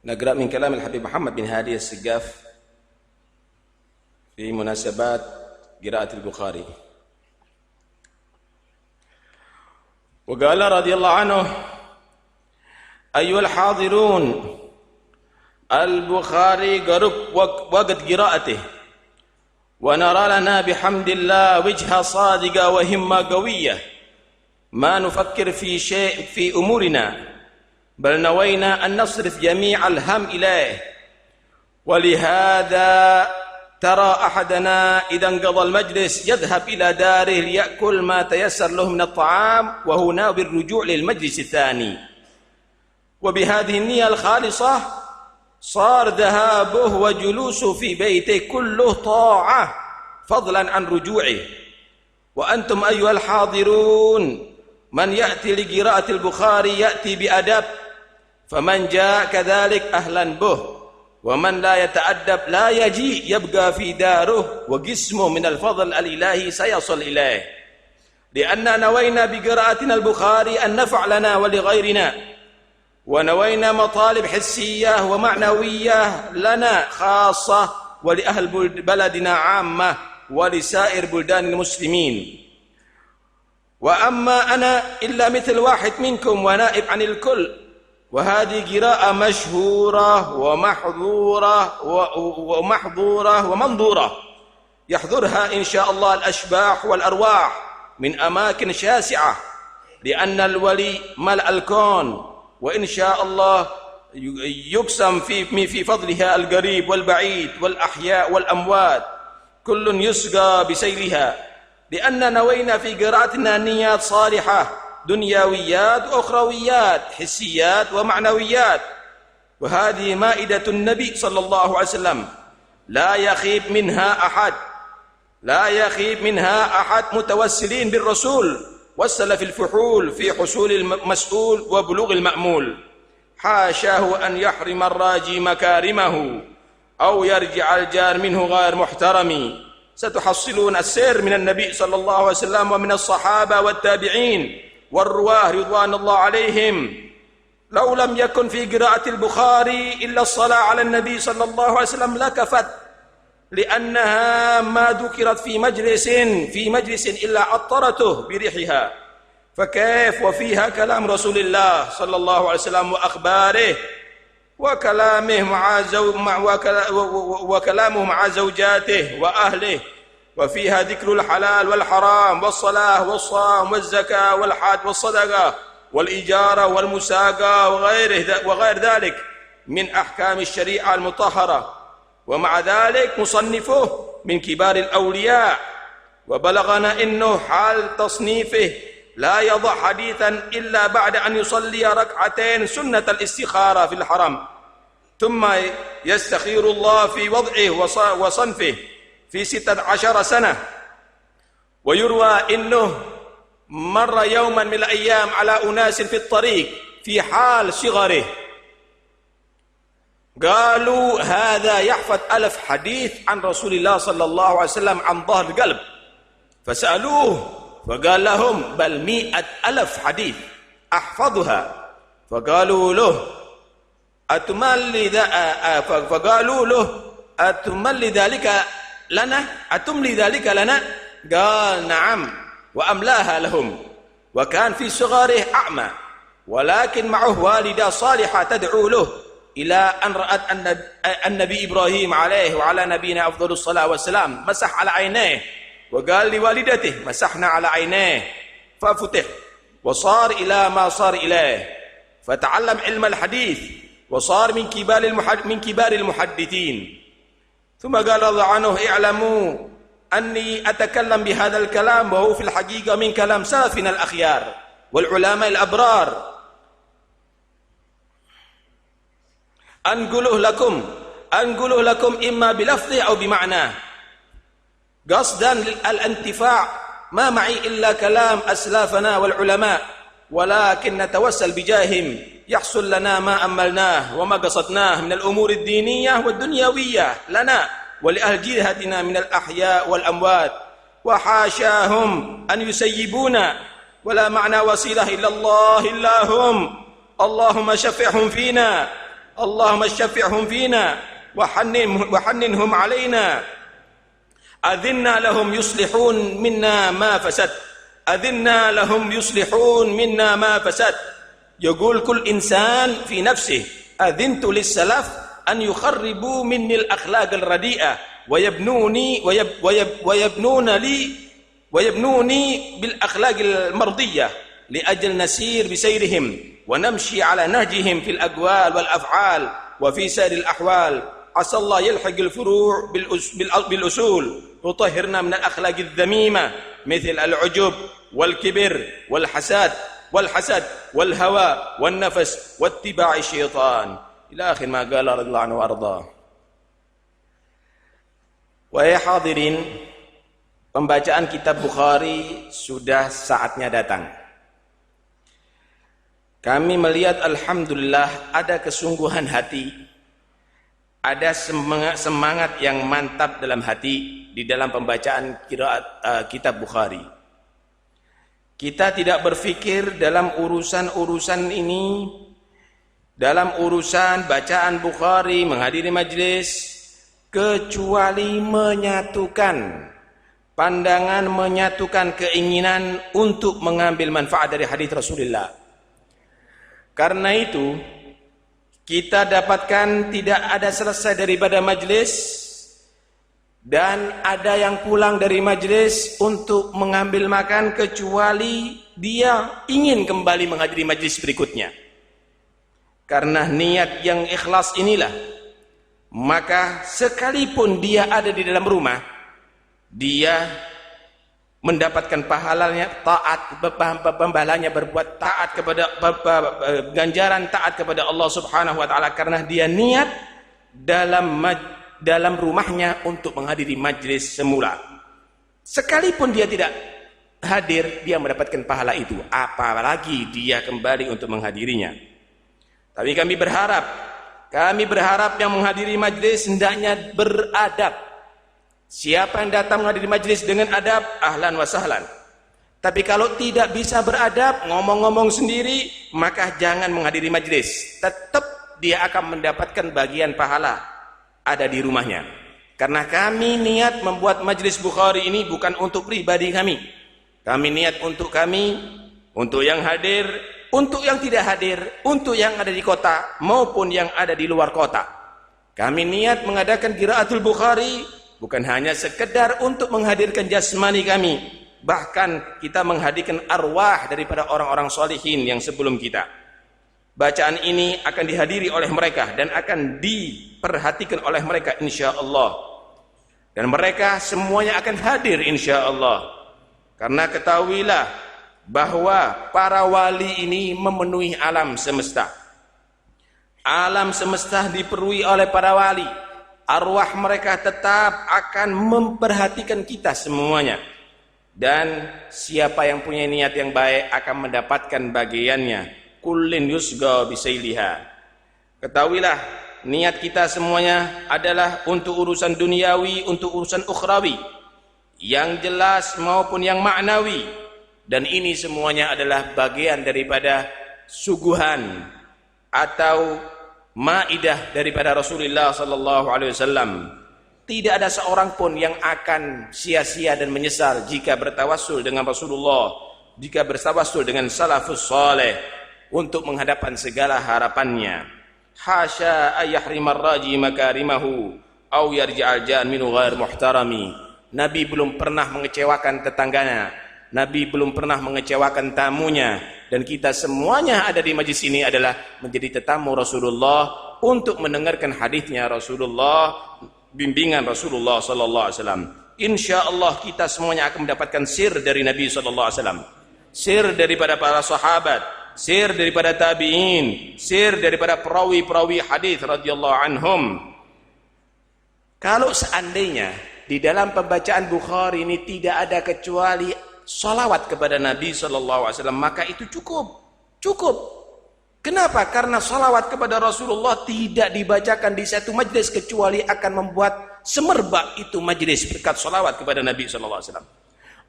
نقرأ من كلام الحبيب محمد بن هادي السقاف في مناسبات قراءة البخاري. وقال رضي الله عنه: أيها الحاضرون، البخاري قرب وقت قراءته، ونرى لنا بحمد الله وجهة صادقة وهمة قوية، ما نفكر في شيء في أمورنا، بل نوينا أن نصرف جميع الهم إليه. ولهذا ترى أحدنا إذا انقضى المجلس يذهب إلى داره ليأكل ما تيسر له من الطعام، وهو ناوي الرجوع للمجلس الثاني. وبهذه النية الخالصة صار ذهابه وجلوسه في بيته كله طاعة، فضلا عن رجوعه. وأنتم أيها الحاضرون، من يأتي لقراءة البخاري يأتي بأدب، فمن جاء كذلك أهلا به، ومن لا يتأدب لا يجيء، يبقى في داره، وقسمه من الفضل الإلهي سيصل إليه. لأننا نوينا بقراءتنا البخاري النفع لنا ولغيرنا، ونوينا مطالب حسية ومعنوية لنا خاصة، ولأهل بلدنا عامة، ولسائر بلدان المسلمين. وأما أنا إلا مثل واحد منكم ونائب عن الكل، وهذه قراءة مشهورة ومحظورة ومنظورة، يحضرها إن شاء الله الأشباح والأرواح من أماكن شاسعة، لأن الولي ملأ الكون، وإن شاء الله يقسم في فضلها القريب والبعيد والأحياء والأموات، كل يسقى بسيلها. لأن نوينا في قراءتنا نيات صالحة، دنيويات وأخرويات، حسيات ومعنويات. وهذه مائدة النبي صلى الله عليه وسلم، لا يخيب منها أحد متوسلين بالرسول والسلف الفحول في حصول المسؤول وبلوغ المأمول. حاشاه أن يحرم الراجي مكارمه، أو يرجع الجار منه غير محترم. ستحصلون السير من النبي صلى الله عليه وسلم ومن الصحابة والتابعين والرواه رضوان الله عليهم. لو لم يكن في قراءة البخاري إلا الصلاة على النبي صلى الله عليه وسلم لكفت، لأنها ما ذكرت في مجلس إلا عطرته بريحها، فكيف وفيها كلام رسول الله صلى الله عليه وسلم وأخباره، وكلامه مع زوجاته وأهله، وفيها ذكر الحلال والحرام والصلاة والصوم والزكاة والحج والصدقة والإجارة والمساقة وغير ذلك من أحكام الشريعة المطهرة. ومع ذلك مصنفه من كبار الأولياء، وبلغنا إنه حال تصنيفه لا يضع حديثا إلا بعد أن يصلي ركعتين سنة الاستخارة في الحرم، ثم يستخير الله في وضعه وصنفه في 16 سنة. ويروى إنه مر يوما من الأيام على أناس في الطريق في حال صغره، قالوا هذا يحفظ 1000 حديث عن رسول الله صلى الله عليه وسلم عن ظهر القلب. فسألوه فقال لهم بل 100,000 حديث أحفظها. فقالوا له أتملي ذلك لنا؟ قال نعم، وأملاها لهم. وكان في صغره أعمى، ولكن معه والدة صالحة تدعو له، إلى أن رأت النبي إبراهيم عليه وعلى نبينا أفضل الصلاة والسلام مسح على عينيه، وقال لوالدته مسحنا على عينيه، ففتح وصار إلى ما صار إليه، فتعلم علم الحديث وصار من كبار المحدثين. ثم قال الله عنه اعلموا أني أتكلم بهذا الكلام وهو في الحقيقة من كلام سلفنا الأخيار والعلماء الأبرار، أنقله لكم إما بلفظه أو بمعناه، قصدا الانتفاع. ما معي إلا كلام أسلافنا والعلماء، ولكن نتوسل بجاههم يحصل لنا ما أملناه وما قصدناه من الأمور الدينية والدنيوية لنا ولأهل جهتنا من الأحياء والأموات. وحاشاهم أن يسيبونا، ولا معنى وسيلة إلا الله إلا هم. اللهم شفعهم فينا، اللهم شفعهم فينا وحننهم علينا أذنا لهم يصلحون منا ما فسد أذنا لهم يصلحون منا ما فسد. يقول كل إنسان في نفسه أذنت للسلف أن يخربوا مني الأخلاق الرديئة ويبنوني بالأخلاق المرضية لأجل نسير بسيرهم ونمشي على نهجهم في الأقوال والأفعال وفي سائر الأحوال. عسى الله يلحق الفروع بالأصول وطهرنا من الأخلاق الذميمة مثل العجب والكبر والحسد والهوى والنفس واتباع الشيطان إلى آخر ما قال رضي الله عنه وأرضاه. Wahai hadirin, pembacaan kitab Bukhari sudah saatnya datang. Kami melihat alhamdulillah ada kesungguhan hati, ada semangat yang mantap dalam hati di dalam pembacaan kitab Bukhari. Kita tidak berpikir dalam urusan-urusan ini, dalam urusan bacaan Bukhari, menghadiri majlis, kecuali menyatukan pandangan, menyatukan keinginan untuk mengambil manfaat dari hadis Rasulullah. Karena itu kita dapatkan tidak ada selesai daripada majlis dan ada yang pulang dari majlis untuk mengambil makan kecuali dia ingin kembali menghadiri majlis berikutnya. Karena niat yang ikhlas inilah, maka sekalipun dia ada di dalam rumah, dia mendapatkan pahalanya taat, pahalanya berbuat taat kepada ganjaran taat kepada Allah Subhanahu wa taala karena dia niat dalam rumahnya untuk menghadiri majlis semula. Sekalipun dia tidak hadir, dia mendapatkan pahala itu, apalagi dia kembali untuk menghadirinya. Tapi kami berharap yang menghadiri majlis hendaknya beradab. Siapa yang datang menghadiri majlis dengan adab, ahlan wa sahlan. Tapi kalau tidak bisa beradab, ngomong-ngomong sendiri, maka jangan menghadiri majlis. Tetap dia akan mendapatkan bagian pahala ada di rumahnya. Karena kami niat membuat majlis Bukhari ini bukan untuk pribadi kami. Kami niat untuk kami, untuk yang hadir, untuk yang tidak hadir, untuk yang ada di kota maupun yang ada di luar kota. Kami niat mengadakan qiraatul Bukhari bukan hanya sekedar untuk menghadirkan jasmani kami, bahkan kita menghadirkan arwah daripada orang-orang solihin yang sebelum kita. Bacaan ini akan dihadiri oleh mereka dan akan diperhatikan oleh mereka insyaallah. Dan mereka semuanya akan hadir insyaallah. Karena ketahuilah bahwa para wali ini memenuhi alam semesta. Alam semesta dipenuhi oleh para wali. Arwah mereka tetap akan memperhatikan kita semuanya. Dan siapa yang punya niat yang baik akan mendapatkan bagiannya. Kullin yusga bisailiha. Ketahuilah, niat kita semuanya adalah untuk urusan duniawi, untuk urusan ukhrawi. Yang jelas maupun yang maknawi. Dan ini semuanya adalah bagian daripada suguhan atau maidah daripada Rasulullah sallallahu alaihi wasallam. Tidak ada seorang pun yang akan sia-sia dan menyesal jika bertawassul dengan Rasulullah, jika bertawassul dengan salafus saleh untuk menghadapkan segala harapannya. Hasya ayyahrimar raji makarimahu au yarji'al jan minu ghair muhtarami. Nabi belum pernah mengecewakan tetangganya. Nabi belum pernah mengecewakan tamunya, dan kita semuanya ada di majlis ini adalah menjadi tetamu Rasulullah untuk mendengarkan hadisnya Rasulullah, bimbingan Rasulullah sallallahu alaihi wasallam. Insyaallah kita semuanya akan mendapatkan sir dari Nabi sallallahu alaihi wasallam, sir daripada para sahabat, sir daripada tabi'in, sir daripada perawi-perawi hadis radhiyallahu anhum. Kalau seandainya di dalam pembacaan Bukhari ini tidak ada kecuali salawat kepada Nabi sallallahu alaihi wasallam, maka itu cukup. Kenapa? Karena salawat kepada Rasulullah tidak dibacakan di satu majlis kecuali akan membuat semerbak itu majlis berkat salawat kepada Nabi sallallahu alaihi wasallam.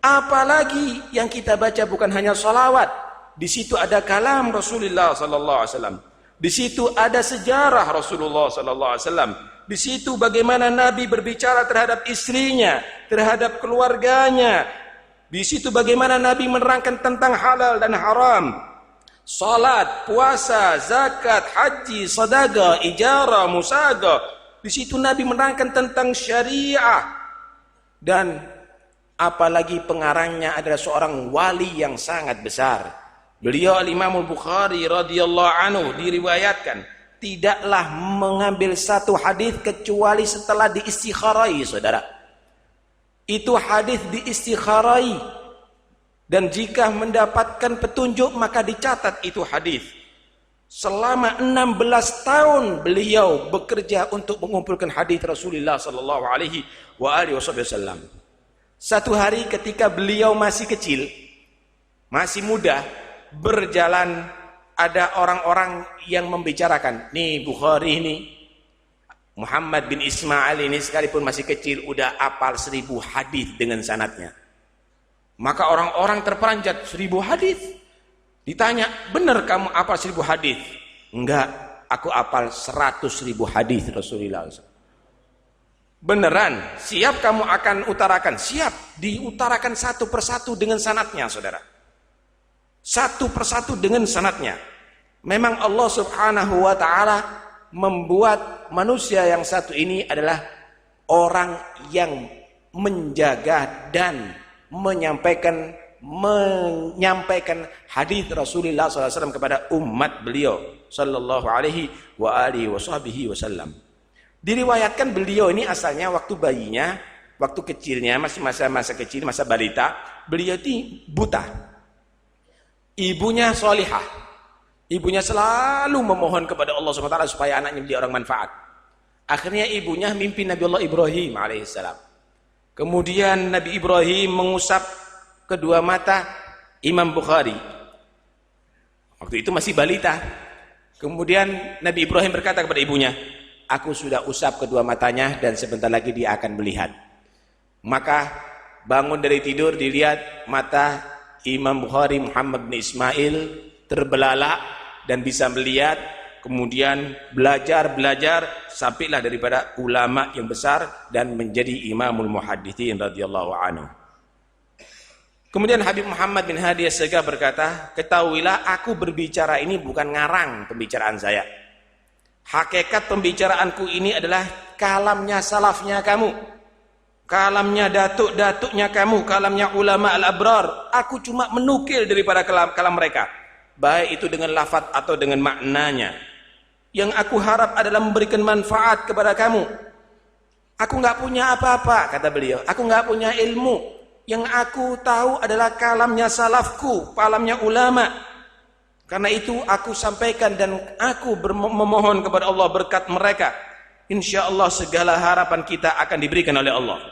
Apalagi yang kita baca bukan hanya salawat, di situ ada kalam Rasulullah sallallahu alaihi wasallam. Di situ ada sejarah Rasulullah sallallahu alaihi wasallam. Di situ bagaimana Nabi berbicara terhadap istrinya, terhadap keluarganya. Di situ bagaimana Nabi menerangkan tentang halal dan haram. Salat, puasa, zakat, haji, sedekah, ijarah, musaga. Di situ Nabi menerangkan tentang syariah. Dan apalagi pengarangnya adalah seorang wali yang sangat besar. Beliau Al-Imam Al-Bukhari radhiyallahu anhu diriwayatkan tidaklah mengambil satu hadis kecuali setelah diistikharai, saudara. Itu hadis diistikharai, dan jika mendapatkan petunjuk maka dicatat itu hadis. Selama 16 tahun beliau bekerja untuk mengumpulkan hadis Rasulullah sallallahu alaihi wasallam. Satu hari ketika beliau masih kecil, masih muda, berjalan, ada orang-orang yang membicarakan, nih Bukhari ini, Muhammad bin Ismail ini sekalipun masih kecil udah hafal 1000 hadis dengan sanadnya. Maka orang-orang terperanjat, 1000 hadis. Ditanya, benar kamu hafal 1000 hadis? Enggak, aku hafal 100.000 hadis Rasulullah. Beneran? Siap kamu akan utarakan? Siap. Diutarakan satu persatu dengan sanadnya, saudara. Satu persatu dengan sanadnya. Memang Allah subhanahu wa ta'ala membuat manusia yang satu ini adalah orang yang menjaga dan menyampaikan hadis Rasulullah SAW kepada umat beliau sallallahu alaihi wasallam. Diriwayatkan beliau ini asalnya waktu bayinya, waktu kecilnya, masih masa kecil, masa balita, beliau itu buta. Ibunya solihah, ibunya selalu memohon kepada Allah SWT supaya anaknya menjadi orang manfaat. Akhirnya ibunya mimpi Nabi Allah Ibrahim alaihissalam. Kemudian Nabi Ibrahim mengusap kedua mata Imam Bukhari. Waktu itu masih balita. Kemudian Nabi Ibrahim berkata kepada ibunya, aku sudah usap kedua matanya dan sebentar lagi dia akan melihat. Maka bangun dari tidur, dilihat mata Imam Bukhari Muhammad bin Ismail terbelalak dan bisa melihat. Kemudian belajar sampailah daripada ulama yang besar dan menjadi Imamul Muhaddithin radhiyallahu anhu. Kemudian Habib Muhammad bin Hadi As-Segaf berkata, ketahuilah aku berbicara ini bukan ngarang pembicaraan saya. Hakikat pembicaraanku ini adalah kalamnya salafnya kamu, kalamnya datuk-datuknya kamu, kalamnya ulama al-abrar. Aku cuma menukil daripada kalam mereka, baik itu dengan lafaz atau dengan maknanya. Yang aku harap adalah memberikan manfaat kepada kamu. Aku nggak punya apa-apa, kata beliau. Aku nggak punya ilmu. Yang aku tahu adalah kalamnya salafku, kalamnya ulama. Karena itu aku sampaikan dan aku memohon kepada Allah berkat mereka. Insya Allah segala harapan kita akan diberikan oleh Allah.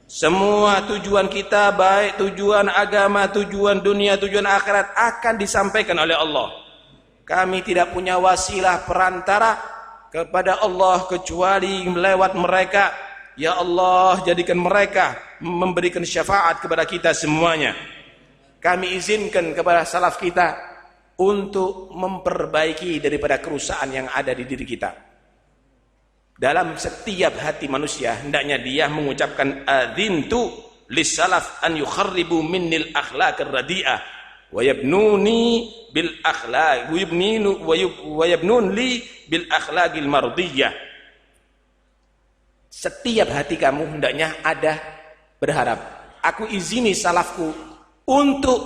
Semua tujuan kita, baik tujuan agama, tujuan dunia, tujuan akhirat, akan disampaikan oleh Allah. Kami tidak punya wasilah perantara kepada Allah kecuali melewat mereka. Ya Allah, jadikan mereka memberikan syafaat kepada kita semuanya. Kami izinkan kepada salaf kita untuk memperbaiki daripada kerusakan yang ada di diri kita. Dalam setiap hati manusia hendaknya dia mengucapkan adzintu lis-salaf an yukharribu minnil akhlaqir radi'ah wa yabnuni bil akhlaq wa yabnun li bil akhlaqil mardiyah. Setiap hati kamu hendaknya ada berharap, aku izini salafku untuk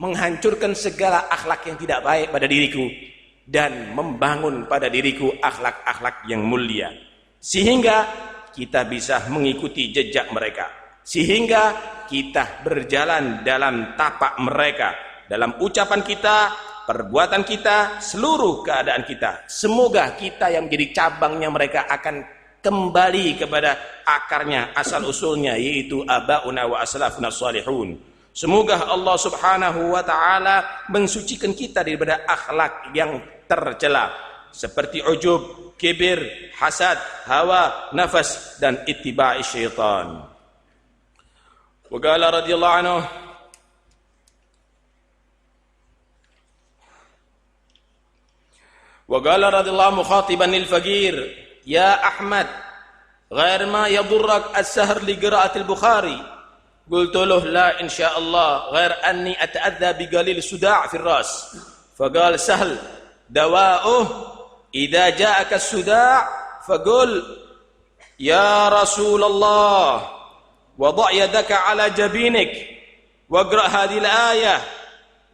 menghancurkan segala akhlak yang tidak baik pada diriku dan membangun pada diriku akhlak-akhlak yang mulia, sehingga kita bisa mengikuti jejak mereka, sehingga kita berjalan dalam tapak mereka, dalam ucapan kita, perbuatan kita, seluruh keadaan kita. Semoga kita yang menjadi cabangnya mereka akan kembali kepada akarnya, asal usulnya, yaitu abauna wa aslafuna salihun. Semoga Allah subhanahu wa ta'ala mensucikan kita daripada akhlak yang tercela seperti ujub, kibir, hasad, hawa, nafas dan ittiba'i syaitan. Wa qala radhiyallahu anhu, وقال رضي الله مخاطبا للفقير يا أحمد غير ما يضرك السهر لقراءة البخاري قلت له لا إن شاء الله غير أني أتأذى بقليل الصداع في الرأس فقال سهل دواؤه إذا جاءك الصداع فقل يا رسول الله وضع يدك على جبينك واقرأ هذه الآية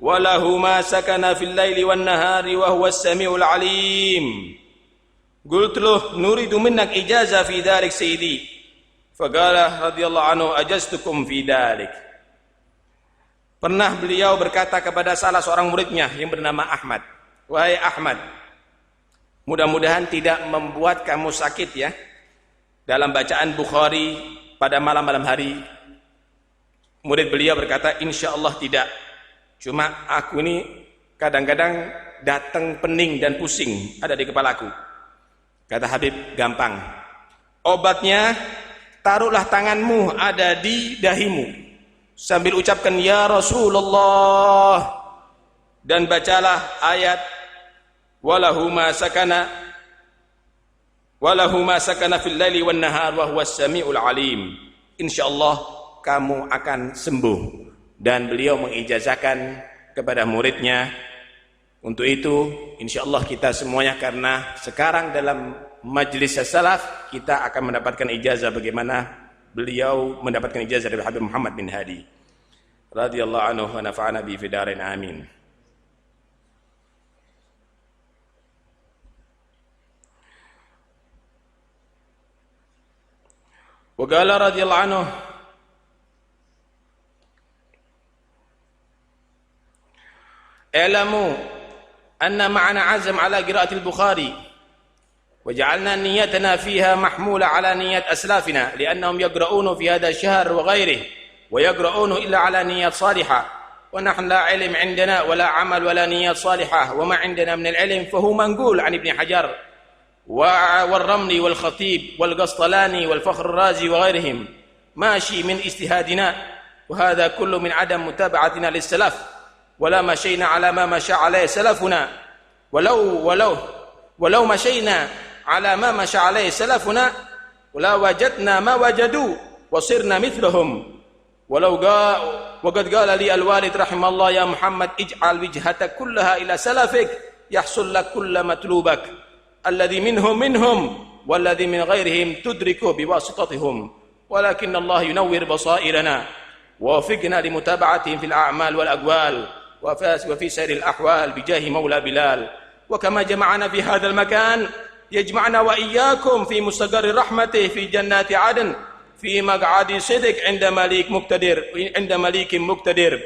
وله ما سكن في الليل والنهار وهو السميع العليم قلت له نريد منك إجازة في ذلك سيدي فقال رضي الله عنه أجزتكم في ذلك. Pernah beliau berkata kepada salah seorang muridnya yang bernama Ahmad, wahai Ahmad, mudah-mudahan tidak membuat kamu sakit ya dalam bacaan Bukhari pada malam-malam hari. Murid beliau berkata, insya Allah tidak. Cuma aku ini kadang-kadang datang pening dan pusing ada di kepalaku. Kata Habib, gampang. Obatnya, taruhlah tanganmu ada di dahimu sambil ucapkan ya Rasulullah dan bacalah ayat walahu ma sakana fil laili wan nahar wa huwas samiul alim. Insyaallah kamu akan sembuh. Dan beliau mengijazahkan kepada muridnya. Untuk itu insyaallah kita semuanya, karena sekarang dalam majlis salaf kita akan mendapatkan ijazah bagaimana beliau mendapatkan ijazah dari Habib Muhammad bin Hadi radhiyallahu anhu wa nafa'ana bi fidarain amin. Wa qala radhiyallahu anhu اعلموا أن معنا عزم على قراءة البخاري وجعلنا نيتنا فيها محمولة على نية أسلافنا لأنهم يقرؤون في هذا الشهر وغيره ويقرؤون إلا على نية صالحة ونحن لا علم عندنا ولا عمل ولا نية صالحة وما عندنا من العلم فهو منقول عن ابن حجر والرملي والخطيب والقسطلاني والفخر الرازي وغيرهم ماشي من اجتهادنا وهذا كله من عدم متابعتنا للسلف ولا مشينا على ما مشى عليه سلفنا ولو مشينا على ما مشى عليه سلفنا ولا وجدنا ما وجدوا وصرنا مثلهم وقد قال لي الوالد رحمه الله يا محمد اجعل وجهتك كلها إلى سلفك يحصل لك كل مطلوبك الذي منهم والذي من غيرهم تدرك بواسطتهم ولكن الله ينور بصائرنا ووفقنا لمتابعتهم في الأعمال والأقوال وفي سير الأحوال بجاه مولى بلال وكما جمعنا في هذا المكان يجمعنا وإياكم في مستقر رحمته في جنات عدن في مقعد صدق عند مليك مقتدر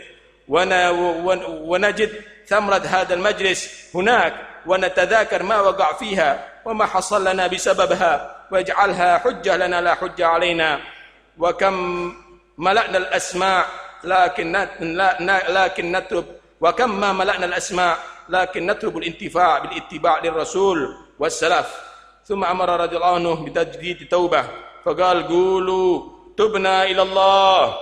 ونجد ثمرة هذا المجلس هناك ونتذاكر ما وقع فيها وما حصل لنا بسببها واجعلها حجة لنا لا حجة علينا وكم ملأنا الأسماء لكن نترب وكم ما ملأنا الأسماء لكن نترب الانتفاع بالاتباع للرسول والسلف ثم أمر رضي الله عنه بتجديد التوبة فقال قولوا تبنا إلى الله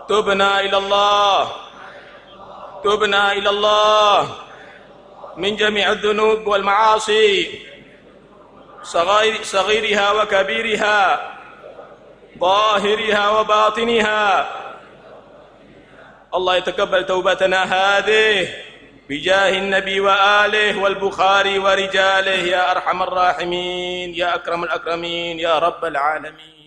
تبنا إلى الله تبنا إلى الله من جميع الذنوب والمعاصي صغيرها وكبيرها ظاهرها وباطنها الله يتقبل توبتنا هذه بجاه النبي وآله والبخاري ورجاله يا أرحم الراحمين يا أكرم الأكرمين يا رب العالمين.